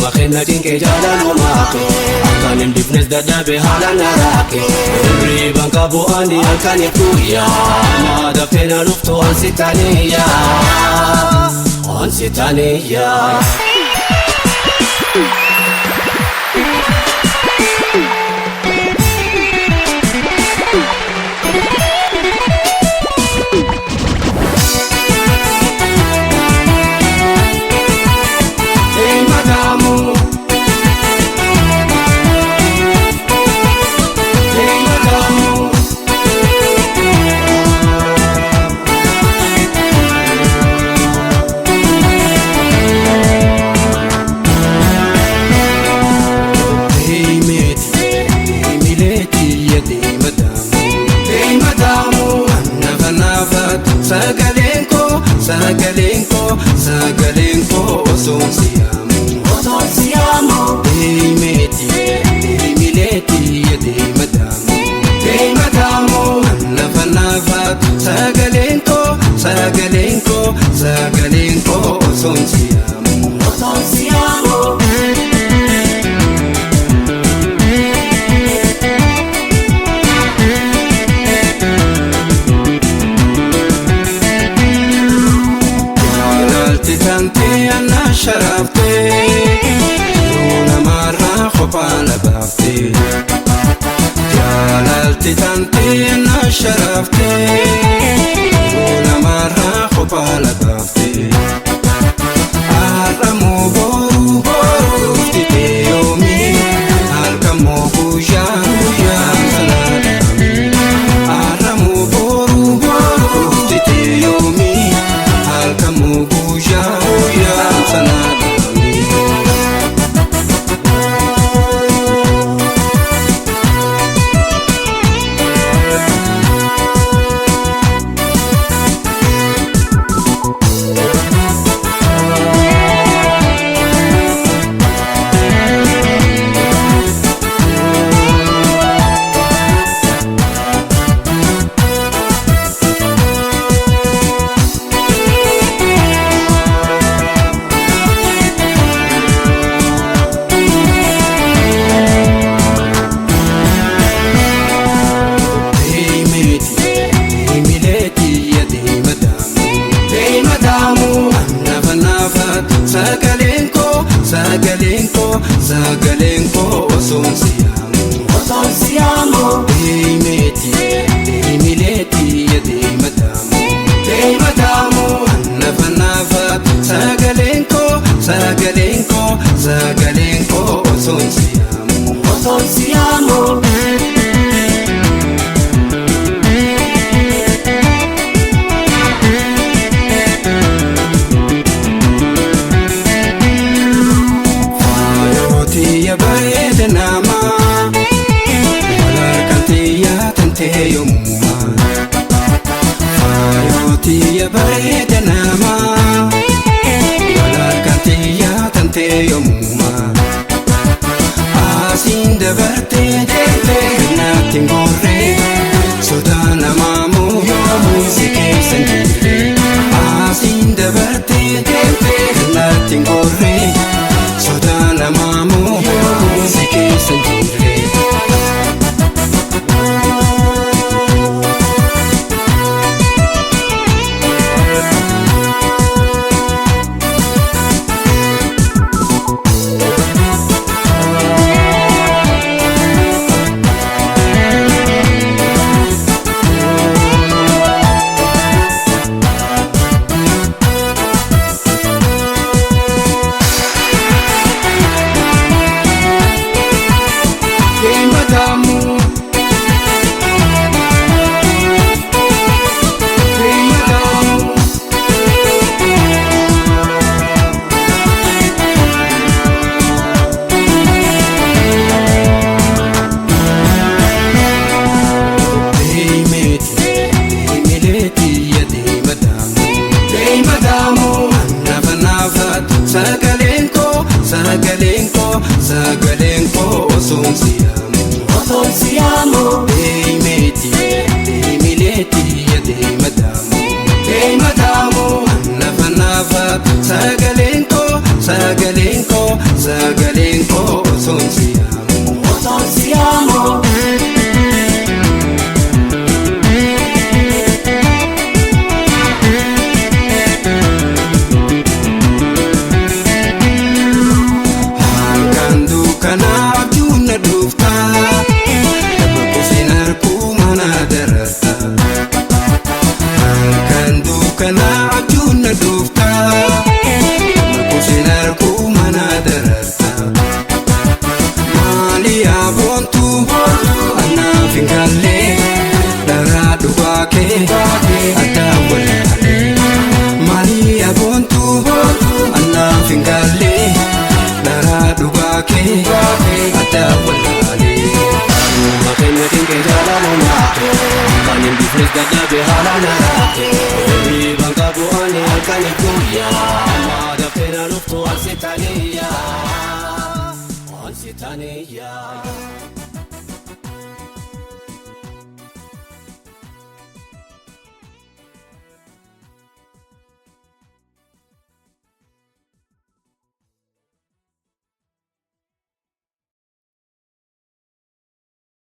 Nama khenna dinke jalalu maake Akanin difnes dadabe hala narake Umri banka bu'ani alkani kuya Ma daftena luftu ansitaniya Ansitaniya Sagalenko oson siamo Dei meti, dei mileti e dei madamu Nafa Sagalenko oson siamo Tante anna sharafte Luna marra khopana bafte Jalalti tante anna sharafte Luna marra khopana bafte Aramu boru ftite yomi Alkamu bujan sanadami Aramu boru ftite yomi Alkamu Sagalenko oson siamo Dei meti, dei mileti e dei madamu Nafa Sagalenko oson siamo Tiya barede nama Wala kantiya tante yomuma Asin dabarte defe natin gorre Sodana mamu musike sanjire Asin dabarte defe natin gorre Sodana mamu musike sanjire Sagalenko oson siamo Dei meti, dei mileti e dei madamu Nafa Sagalenko sagaleen koo osoon siyaamu. Halkan dukkanaa abjuun na dhufta, nama kusin harkuu mana dararta. Halkan dukkanaa abjuun na dhufta, nama kusin harkuu mana dararta. Maali aboontu anaaf hin galle, dharaa dhugaa kee addaa wallaalee. Maali aboontu anaaf hin galle, dharaa dhugaa kee addaa wallaalee. Makeenna dinqee jaalalummaa kan hin bifnes dadhabe haala naraate. Hirriban qabu ani halkanii guyyaa, amma daftee na dhuftu ansi taaniyyaa.